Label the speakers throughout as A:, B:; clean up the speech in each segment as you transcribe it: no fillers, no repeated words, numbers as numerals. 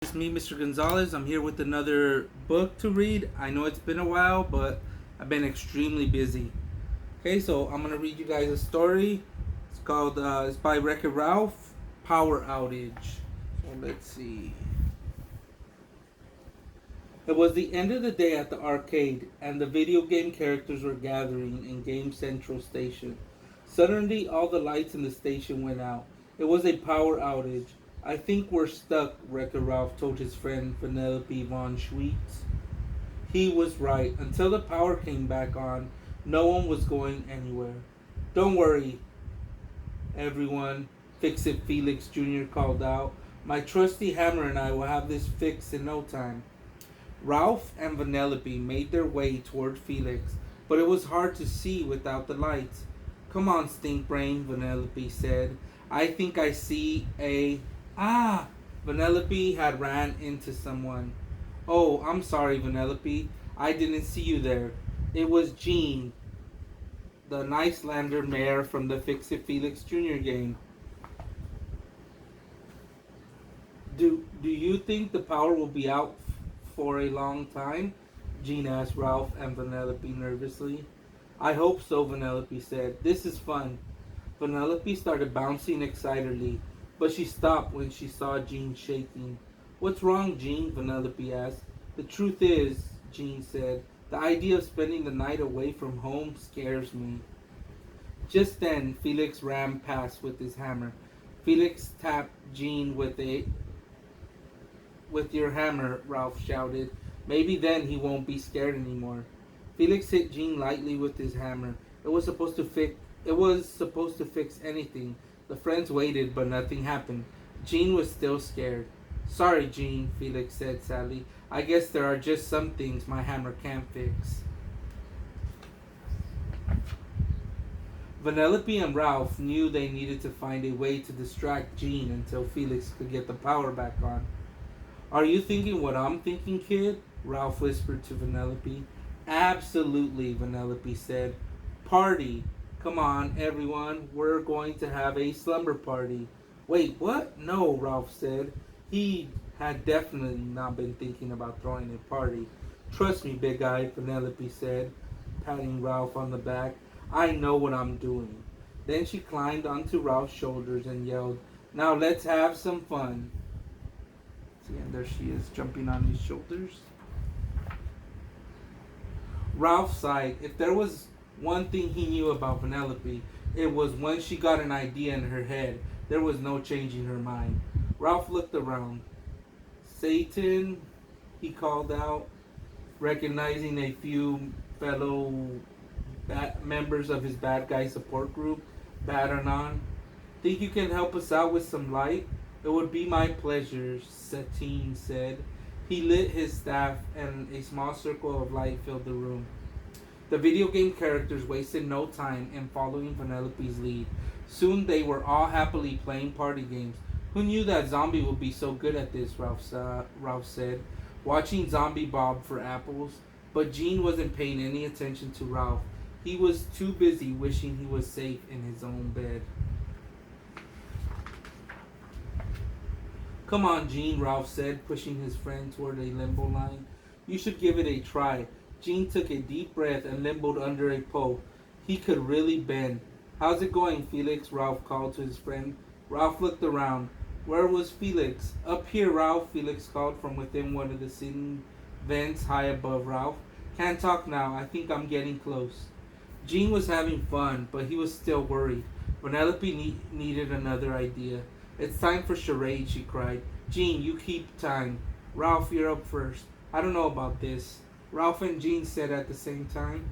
A: It's me, Mr. Gonzalez. I'm here with another book to read. I know it's been a while, but I've been extremely busy. Okay, so I'm gonna read you guys a story. It's by Wreck-It Ralph, Power Outage. So let's see. It was the end of the day at the arcade, and the video game characters were gathering in Game Central Station. Suddenly, all the lights in the station went out. It was a power outage. I think we're stuck, Wrecker Ralph told his friend Penelope von Schweetz. He was right. Until the power came back on, no one was going anywhere. Don't worry, everyone, Fix It Felix Jr. called out. My trusty hammer and I will have this fixed in no time. Ralph and Vanellope made their way toward Felix, but it was hard to see without the lights. Come on, Stinkbrain, Vanellope said. I think I see a... Ah! Vanellope had ran into someone. Oh, I'm sorry, Vanellope. I didn't see you there. It was Jean, the Nicelander mayor from the Fix It Felix Jr. game. Do you think the power will be out for a long time? Jean asked Ralph and Vanellope nervously. I hope so, Vanellope said. This is fun. Vanellope started bouncing excitedly, but she stopped when she saw Jean shaking. What's wrong, Jean? Vanellope asked. The truth is, Jean said, the idea of spending the night away from home scares me. Just then, Felix ran past with his hammer. Felix tapped Jean with your hammer, Ralph shouted. Maybe then he won't be scared anymore. Felix hit Jean lightly with his hammer. It was supposed to fix anything. The friends waited, but nothing happened. Jean was still scared. Sorry, Jean, Felix said sadly. I guess there are just some things my hammer can't fix. Vanellope and Ralph knew they needed to find a way to distract Jean until Felix could get the power back on. Are you thinking what I'm thinking, kid? Ralph whispered to Vanellope. Absolutely, Vanellope said. Party. Come on, everyone. We're going to have a slumber party. Wait, what? No, Ralph said. He had definitely not been thinking about throwing a party. Trust me, big guy, Vanellope said, patting Ralph on the back. I know what I'm doing. Then she climbed onto Ralph's shoulders and yelled, Now let's have some fun. See, and there she is, jumping on his shoulders. Ralph sighed. If there was one thing he knew about Vanellope, it was when she got an idea in her head, there was no changing her mind. Ralph looked around. Satan, he called out, recognizing a few fellow members of his bad guy support group, Badanon. Think you can help us out with some light? It would be my pleasure, Satine said. He lit his staff and a small circle of light filled the room. The video game characters wasted no time in following Vanellope's lead. Soon they were all happily playing party games. Who knew that Zombie would be so good at this, Ralph said, watching Zombie bob for apples. But Jean wasn't paying any attention to Ralph. He was too busy wishing he was safe in his own bed. Come on, Jean, Ralph said, pushing his friend toward a limbo line. You should give it a try. Jean took a deep breath and limboed under a pole. He could really bend. How's it going, Felix? Ralph called to his friend. Ralph looked around. Where was Felix? Up here, Ralph, Felix called from within one of the ceiling vents high above Ralph. Can't talk now. I think I'm getting close. Jean was having fun, but he was still worried. Vanellope needed another idea. It's time for charade, she cried. Jean, you keep time. Ralph, you're up first. I don't know about this. Ralph and Jean said at the same time.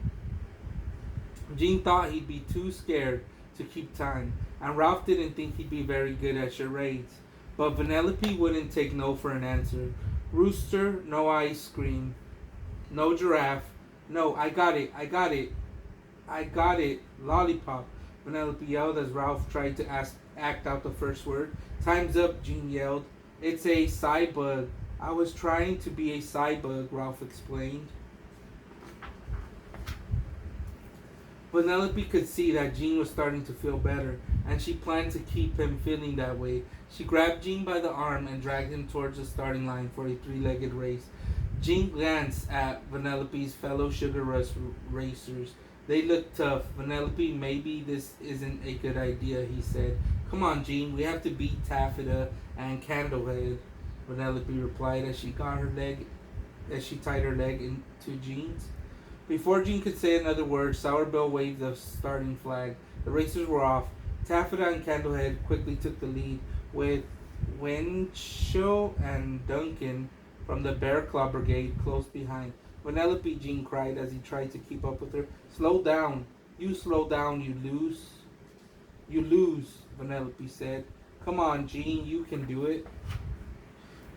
A: Jean thought he'd be too scared to keep time, and Ralph didn't think he'd be very good at charades. But Vanellope wouldn't take no for an answer. Rooster, no ice cream. No giraffe. No, I got it. I got it. Lollipop. Vanellope yelled as Ralph tried to act out the first word. Time's up, Jean yelled. It's a cybug. I was trying to be a cybug, Ralph explained. Vanellope could see that Jean was starting to feel better, and she planned to keep him feeling that way. She grabbed Jean by the arm and dragged him towards the starting line for a three-legged race. Jean glanced at Vanellope's fellow Sugar Rush racers. They looked tough. Vanellope, maybe this isn't a good idea, he said. Come on, Jean, we have to beat Taffeta and Candlehead. Vanellope replied as she tied her leg into Jean's. Before Jean could say another word, Sourbill waved the starting flag. The racers were off. Taffeta and Candlehead quickly took the lead, with Winchell and Duncan from the Bear Claw Brigade close behind. Vanellope, Jean cried as he tried to keep up with her. Slow down. You slow down, you lose. You lose, Vanellope said. Come on, Jean, you can do it.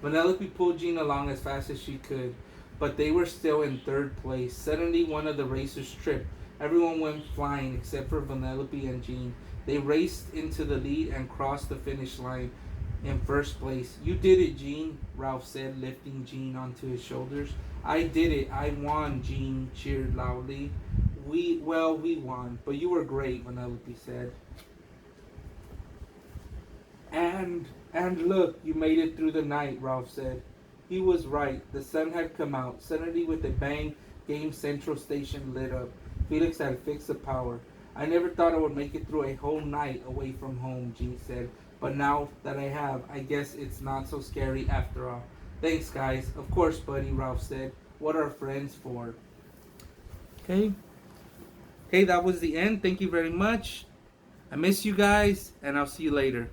A: Vanellope pulled Jean along as fast as she could, but they were still in third place. Suddenly, one of the racers tripped. Everyone went flying except for Vanellope and Jean. They raced into the lead and crossed the finish line in first place. You did it, Jean, Ralph said, lifting Jean onto his shoulders. I did it. I won, Jean cheered loudly. We won, but you were great, Vanellope said. And look, you made it through the night, Ralph said. He was right. The sun had come out. Suddenly, with a bang, Game Central Station lit up. Felix had fixed the power. I never thought I would make it through a whole night away from home, Jean said. But now that I have, I guess it's not so scary after all. Thanks, guys. Of course, buddy, Ralph said. What are friends for? Okay. Okay, that was the end. Thank you very much. I miss you guys, and I'll see you later.